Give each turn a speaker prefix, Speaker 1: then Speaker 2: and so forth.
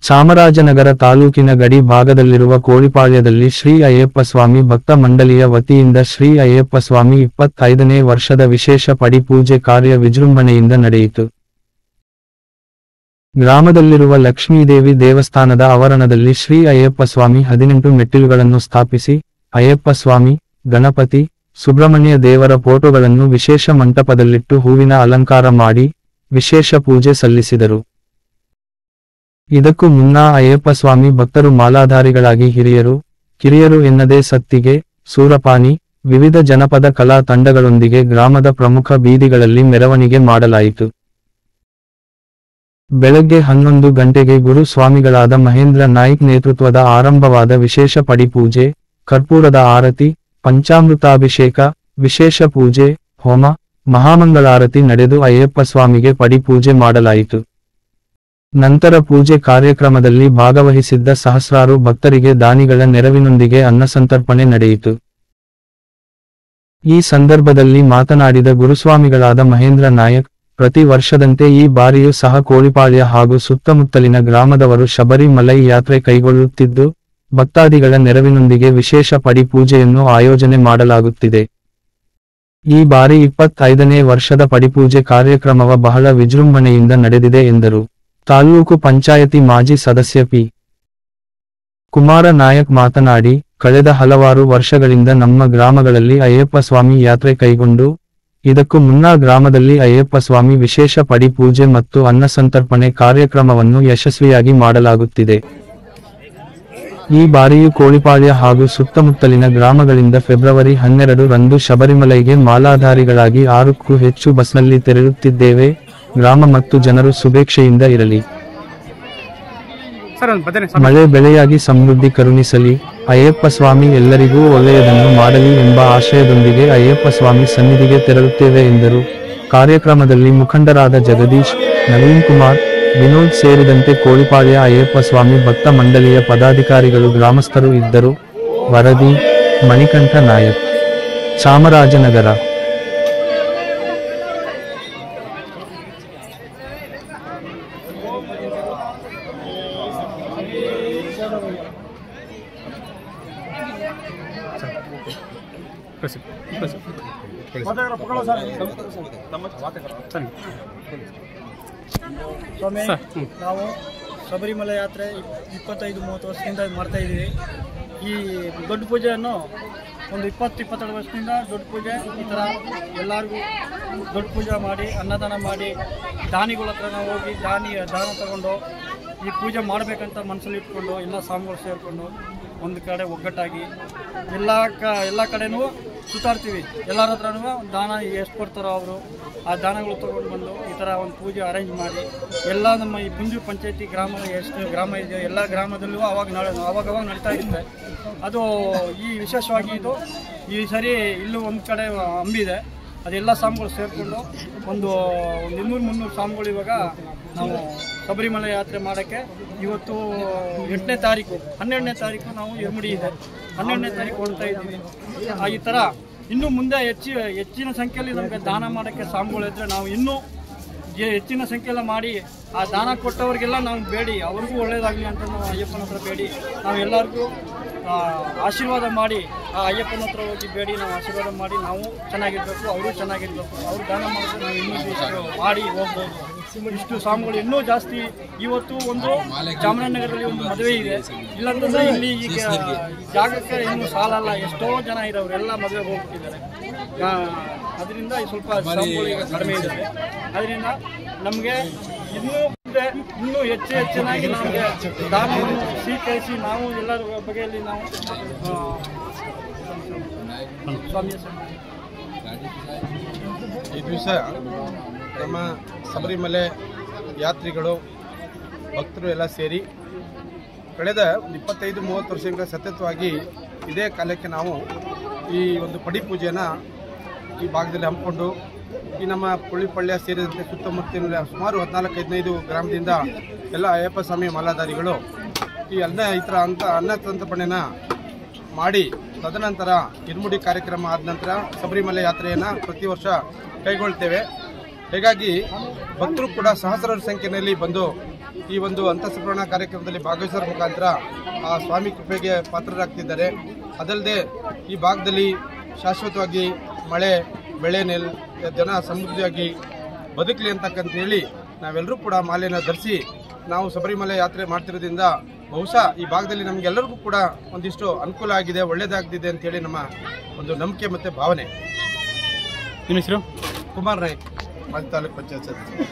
Speaker 1: ಚಾಮರಾಜನಗರ ತಾಲೂಕಿನ ಗಡಿ ಭಾಗದಲ್ಲಿರುವ ಕೋಳಿಪಾಳ್ಯದಲ್ಲಿ ಶ್ರೀ ಅಯ್ಯಪ್ಪ ಸ್ವಾಮಿ ಭಕ್ತ ಮಂಡಳಿಯ ವತಿಯಿಂದ ಶ್ರೀ ಅಯ್ಯಪ್ಪ ಸ್ವಾಮಿ 25ನೇ ವರ್ಷದ ವಿಶೇಷ ಪಡಿಪೂಜೆ ಕಾರ್ಯ ವಿಜೃಂಭಣೆಯಿಂದ ನಡೆಯಿತು. ಗ್ರಾಮದಲ್ಲಿರುವ ಲಕ್ಷ್ಮೀದೇವಿ ದೇವಸ್ಥಾನದ ಆವರಣದಲ್ಲಿ ಶ್ರೀ ಅಯ್ಯಪ್ಪ ಸ್ವಾಮಿ 18 ಮೆಟ್ಟಿಲುಗಳನ್ನು ಸ್ಥಾಪಿಸಿ ಅಯ್ಯಪ್ಪ ಸ್ವಾಮಿ, ಗಣಪತಿ, ಸುಬ್ರಹ್ಮಣ್ಯ ದೇವರ ಫೋಟೋಗಳನ್ನು ವಿಶೇಷ ಮಂಟಪದಲ್ಲಿಟ್ಟು ಹೂವಿನ ಅಲಂಕಾರ ಮಾಡಿ ವಿಶೇಷ ಪೂಜೆ ಸಲ್ಲಿಸಿದರು. ಇದಕ್ಕೂ ಮುನ್ನ ಅಯ್ಯಪ್ಪ ಸ್ವಾಮಿ ಭಕ್ತರು ಮಾಲಾಧಾರಿಗಳಾಗಿ ಕಿರಿಯರು ಎನ್ನದೇ ಸತ್ತಿಗೆ, ಸೂರಪಾನಿ, ವಿವಿಧ ಜನಪದ ಕಲಾ ತಂಡಗಳೊಂದಿಗೆ ಗ್ರಾಮದ ಪ್ರಮುಖ ಬೀದಿಗಳಲ್ಲಿ ಮೆರವಣಿಗೆ ಮಾಡಲಾಯಿತು. ಬೆಳಗ್ಗೆ 11 ಗಂಟೆಗೆ ಗುರು ಸ್ವಾಮಿಗಳಾದ ಮಹೇಂದ್ರ ನಾಯ್ಕ್ ನೇತೃತ್ವದ ಆರಂಭವಾದ ವಿಶೇಷ ಪಡಿಪೂಜೆ, ಕರ್ಪೂರದ ಆರತಿ, ಪಂಚಾಮೃತಾಭಿಷೇಕ, ವಿಶೇಷ ಪೂಜೆ, ಹೋಮ, ಮಹಾಮಂಗಳಾರತಿ ನಡೆದು ಅಯ್ಯಪ್ಪ ಸ್ವಾಮಿಗೆ ಪಡಿಪೂಜೆ ಮಾಡಲಾಯಿತು. ನಂತರ ಪೂಜೆ ಕಾರ್ಯಕ್ರಮದಲ್ಲಿ ಭಾಗವಹಿಸಿದ್ದ ಸಹಸ್ರಾರು ಭಕ್ತರಿಗೆ ದಾನಿಗಳ ನೆರವಿನೊಂದಿಗೆ ಅನ್ನಸಂತರ್ಪಣೆ ನಡೆಯಿತು. ಈ ಸಂದರ್ಭದಲ್ಲಿ ಮಾತನಾಡಿದ ಗುರುಸ್ವಾಮಿಗಳಾದ ಮಹೇಂದ್ರ ನಾಯಕ್, ಪ್ರತಿ ವರ್ಷದಂತೆ ಈ ಬಾರಿಯೂ ಸಹ ಕೋಳಿಪಾಳ್ಯ ಹಾಗೂ ಸುತ್ತಮುತ್ತಲಿನ ಗ್ರಾಮದವರು ಶಬರಿಮಲೈ ಯಾತ್ರೆ ಕೈಗೊಳ್ಳುತ್ತಿದ್ದು, ಭಕ್ತಾದಿಗಳ ನೆರವಿನೊಂದಿಗೆ ವಿಶೇಷ ಪಡಿಪೂಜೆಯನ್ನು ಆಯೋಜನೆ ಮಾಡಲಾಗುತ್ತಿದೆ. ಈ ಬಾರಿ 25ನೇ ವರ್ಷದ ಪಡಿಪೂಜೆ ಕಾರ್ಯಕ್ರಮವ ಬಹಳ ವಿಜೃಂಭಣೆಯಿಂದ ನಡೆದಿದೆ ಎಂದರು. ತಾಲೂಕು ಪಂಚಾಯತಿ ಮಾಜಿ ಸದಸ್ಯ ಪಿ. ಕುಮಾರ ನಾಯಕ್ ಮಾತನಾಡಿ, ಕಳೆದ ಹಲವಾರು ವರ್ಷಗಳಿಂದ ನಮ್ಮ ಗ್ರಾಮಗಳಲ್ಲಿ ಅಯ್ಯಪ್ಪ ಸ್ವಾಮಿ ಯಾತ್ರೆ ಕೈಗೊಂಡು, ಇದಕ್ಕೂ ಮುನ್ನ ಗ್ರಾಮದಲ್ಲಿ ಅಯ್ಯಪ್ಪ ಸ್ವಾಮಿ ವಿಶೇಷ ಪಡಿಪೂಜೆ ಮತ್ತು ಅನ್ನಸಂತರ್ಪಣೆ ಕಾರ್ಯಕ್ರಮವನ್ನು ಯಶಸ್ವಿಯಾಗಿ ಮಾಡಲಾಗುತ್ತಿದೆ. ಈ ಬಾರಿಯೂ ಕೋಳಿಪಾಳ್ಯ ಹಾಗೂ ಸುತ್ತಮುತ್ತಲಿನ ಗ್ರಾಮಗಳಿಂದ ಫೆಬ್ರವರಿ 12 ರಂದು ಶಬರಿಮಲೈಗೆ ಮಾಲಾಧಾರಿಗಳಾಗಿ 6ಕ್ಕೂ ಹೆಚ್ಚು ಬಸ್ನಲ್ಲಿ ತೆರಳುತ್ತಿದ್ದೇವೆ. ಗ್ರಾಮ ಮತ್ತು ಜನರು ಶುಭೇಚ್ಛೆಯಿಂದ ಇರಲಿ, ಮಳೆ ಬೆಳೆಯಾಗಿ ಸಮೃದ್ಧಿ ಕರುಣಿಸಲಿ, ಅಯ್ಯಪ್ಪ ಸ್ವಾಮಿ ಎಲ್ಲರಿಗೂ ಒಳ್ಳೆಯದನ್ನು ಮಾಡಲಿ ಎಂಬ ಆಶಯದೊಂದಿಗೆ ಅಯ್ಯಪ್ಪ ಸ್ವಾಮಿ ಸನ್ನಿಧಿಗೆ ತೆರಳುತ್ತೇವೆ ಎಂದರು. ಕಾರ್ಯಕ್ರಮದಲ್ಲಿ ಮುಖಂಡರಾದ ಜಗದೀಶ್, ನವೀನ್ ಕುಮಾರ್, ವಿನೋದ್ ಸೇರಿದಂತೆ ಕೋಳಿಪಾಳ್ಯ ಅಯ್ಯಪ್ಪ ಸ್ವಾಮಿ ಭಕ್ತ ಮಂಡಳಿಯ ಪದಾಧಿಕಾರಿಗಳು ಗ್ರಾಮಸ್ಥರು ಇದ್ದರು. ವರದಿ ಮಣಿಕಂಠ ನಾಯಕ್, ಚಾಮರಾಜನಗರ.
Speaker 2: ಸ್ವಾಮಿ, ನಾವು ಶಬರಿಮಲೆ ಯಾತ್ರೆ 25-30 ವರ್ಷದಿಂದ ಮಾಡ್ತಾ ಇದ್ದೀವಿ. ಈ ದೊಡ್ಡ ಪೂಜೆಯನ್ನು ಒಂದು 20-22 ವರ್ಷದಿಂದ ದೊಡ್ಡ ಪೂಜೆ ಈ ಥರ ಎಲ್ಲರಿಗೂ ದೊಡ್ಡ ಪೂಜೆ ಮಾಡಿ ಅನ್ನದಾನ ಮಾಡಿ ದಾನಿಗಳ ಹತ್ರ ನಾವು ಹೋಗಿ ದಾನ ತಗೊಂಡು ಈ ಪೂಜೆ ಮಾಡಬೇಕಂತ ಮನಸ್ಸಲ್ಲಿ ಇಟ್ಕೊಂಡು ಎಲ್ಲ ಸ್ವಾಮಿಗಳು ಸೇರಿಕೊಂಡು ಒಂದು ಕಡೆ ಒಗ್ಗಟ್ಟಾಗಿ ಎಲ್ಲ ಕಡೆನೂ ಸುತ್ತಾಡ್ತೀವಿ. ಎಲ್ಲರ ಹತ್ರನೂ ದಾನ ಎಷ್ಟು ಕೊಡ್ತಾರೋ ಅವರು ಆ ದಾನಗಳು ತೊಗೊಂಡು ಬಂದು ಈ ಥರ ಒಂದು ಪೂಜೆ ಅರೇಂಜ್ ಮಾಡಿ ಎಲ್ಲ ನಮ್ಮ ಈ ಪುಂಜು ಪಂಚಾಯತಿ ಗ್ರಾಮದ ಎಷ್ಟು ಗ್ರಾಮ ಇದೆ ಎಲ್ಲ ಗ್ರಾಮದಲ್ಲೂ ಅವಾಗ ನಡೀತಾ ಇರುತ್ತೆ. ಅದು ಈ ವಿಶೇಷವಾಗಿ ಇದು ಈ ಸರಿ ಇಲ್ಲೂ ಒಂದು ಕಡೆ ಅಂಬಿದೆ, ಅದೆಲ್ಲ ಸ್ವಾಮಿಗಳು ಸೇರಿಕೊಂಡು ಒಂದು 200-300 ಸ್ವಾಮಿಗಳು ಇವಾಗ ನಾವು ಶಬರಿಮಲೆ ಯಾತ್ರೆ ಮಾಡೋಕ್ಕೆ ಇವತ್ತು 8ನೇ ತಾರೀಕು 12ನೇ ತಾರೀಕು ನಾವು ಇರ್ಮುಡಿ ಇದೆ, 12ನೇ ತಾರೀಕು ಹೊರಡ್ತಾ ಇದ್ದೀವಿ. ಈ ಥರ ಇನ್ನೂ ಮುಂದೆ ಹೆಚ್ಚಿನ ಸಂಖ್ಯೆಯಲ್ಲಿ ನಮಗೆ ದಾನ ಮಾಡೋಕ್ಕೆ ಸ್ವಾಮಿಗಳು ಇದ್ದರೆ ನಾವು ಇನ್ನೂ ಹೆಚ್ಚಿನ ಸಂಖ್ಯೆಲ್ಲ ಮಾಡಿ ಆ ದಾನ ಕೊಟ್ಟವರಿಗೆಲ್ಲ ನಾವು ಬೇಡಿ ಅವ್ರಿಗೂ ಒಳ್ಳೇದಾಗಲಿ ಅಂತ ನಾವು ಅಯ್ಯಪ್ಪನ ಹತ್ರ ಬೇಡಿ ನಾವು ಎಲ್ಲರಿಗೂ ಆಶೀರ್ವಾದ ಮಾಡಿ ಆ ಅಯ್ಯಪ್ಪನ ಹತ್ರ ಹೋಗಿ ಬೇಡಿ ನಾವು ಆಶೀರ್ವಾದ ಮಾಡಿ ನಾವು ಚೆನ್ನಾಗಿರಬೇಕು, ಅವರು ಚೆನ್ನಾಗಿರಬೇಕು. ಅವರು ದಾನ ಮಾಡಿದ್ರೆ ನಾವು ಇನ್ನೂ ಮಾಡಿ ಹೋಗ್ಬೋದು. ಇಷ್ಟು ಸ್ವಾಮಿಗಳು ಇನ್ನೂ ಜಾಸ್ತಿ. ಇವತ್ತು ಒಂದು ಚಾಮರಾಜನಗರದಲ್ಲಿ ಒಂದು ಮದುವೆ ಇದೆ, ಇಲ್ಲಾಂತಂದರೆ ಇಲ್ಲಿ ಈಗ ಜಾಗಕ್ಕೆ ಇನ್ನೂ ಸಾಲಲ್ಲ, ಎಷ್ಟೋ ಜನ ಇರೋರೆಲ್ಲ ಮದುವೆಗೆ ಹೋಗ್ಬಿಟ್ಟಿದ್ದಾರೆ. ಅದರಿಂದ ಸ್ವಲ್ಪ ಸ್ವಾಮಿಗಳು ಈಗ ಕಡಿಮೆ ಇದ್ದಾರೆ. ಅದರಿಂದ ನಮಗೆ ಇನ್ನೂ ಹೆಚ್ಚಿನಾಗಿ ನಮಗೆ ದಾನವನ್ನು ಸ್ವೀಕರಿಸಿ ನಾವು ಎಲ್ಲರ ಬಗೆಯಲ್ಲಿ ನಾವು ಸ್ವಾಮಿಯ
Speaker 3: ಈ ದಿವಸ ನಮ್ಮ ಶಬರಿಮಲೆ ಯಾತ್ರಿಗಳು ಭಕ್ತರು ಎಲ್ಲ ಸೇರಿ ಕಳೆದ 25-30 ವರ್ಷಗಳಿಂದ ಸತತವಾಗಿ ಇದೇ ಕಾಲಕ್ಕೆ ನಾವು ಈ ಒಂದು ಪಡಿಪೂಜೆಯನ್ನು ಈ ಭಾಗದಲ್ಲಿ ಹಮ್ಮಿಕೊಂಡು ಈ ನಮ್ಮ ಕೋಳಿಪಾಳ್ಯ ಸೇರಿದಂತೆ ಸುತ್ತಮುತ್ತಲಿನ ಸುಮಾರು 14-15 ಗ್ರಾಮದಿಂದ ಎಲ್ಲ ಅಯ್ಯಪ್ಪ ಸ್ವಾಮಿ ಮಾಲಾಧಾರಿಗಳು ಈ ಅನ್ನಸಂತರ್ಪಣೆನ ಮಾಡಿ ತದನಂತರ ಇರ್ಮುಡಿ ಕಾರ್ಯಕ್ರಮ ಆದ ನಂತರ ಶಬರಿಮಲೆ ಯಾತ್ರೆಯನ್ನು ಪ್ರತಿ ವರ್ಷ ಕೈಗೊಳ್ತೇವೆ. ಹೀಗಾಗಿ ಭಕ್ತರು ಕೂಡ ಸಹಸ್ರಾರು ಸಂಖ್ಯೆಯಲ್ಲಿ ಬಂದು ಈ ಒಂದು ಅಂತಃಸಂಸ್ಮರಣ ಕಾರ್ಯಕ್ರಮದಲ್ಲಿ ಭಾಗವಹಿಸೋರ ಮುಖಾಂತರ ಆ ಸ್ವಾಮಿ ಕೃಪೆಗೆ ಪಾತ್ರರಾಗ್ತಿದ್ದಾರೆ. ಅದಲ್ಲದೆ ಈ ಭಾಗದಲ್ಲಿ ಶಾಶ್ವತವಾಗಿ ಮಳೆ ಬೆಳೆ ಜನ ಸಮೃದ್ಧಿಯಾಗಿ ಬದುಕಲಿ ಅಂತಕ್ಕಂತ ಹೇಳಿ ನಾವೆಲ್ಲರೂ ಕೂಡ ಮಾಲೆಯನ್ನು ಧರಿಸಿ ನಾವು ಶಬರಿಮಲೆ ಯಾತ್ರೆ ಮಾಡ್ತಿರೋದ್ರಿಂದ ಬಹುಶಃ ಈ ಭಾಗದಲ್ಲಿ ನಮಗೆಲ್ಲರಿಗೂ ಕೂಡ ಒಂದಿಷ್ಟು ಅನುಕೂಲ ಆಗಿದೆ, ಒಳ್ಳೆಯದಾಗ್ತಿದೆ ಅಂತೇಳಿ ನಮ್ಮ ಒಂದು ನಂಬಿಕೆ ಮತ್ತು ಭಾವನೆ.
Speaker 4: ನಿಮ್ಮ ಹೆಸರು?
Speaker 3: ಕುಮಾರ್ ನಾಯ್ಕ್, ಮಾಜಿ ತಾಲೂಕು ಪಂಚಾಯತ್ ಸದಸ್ಯ.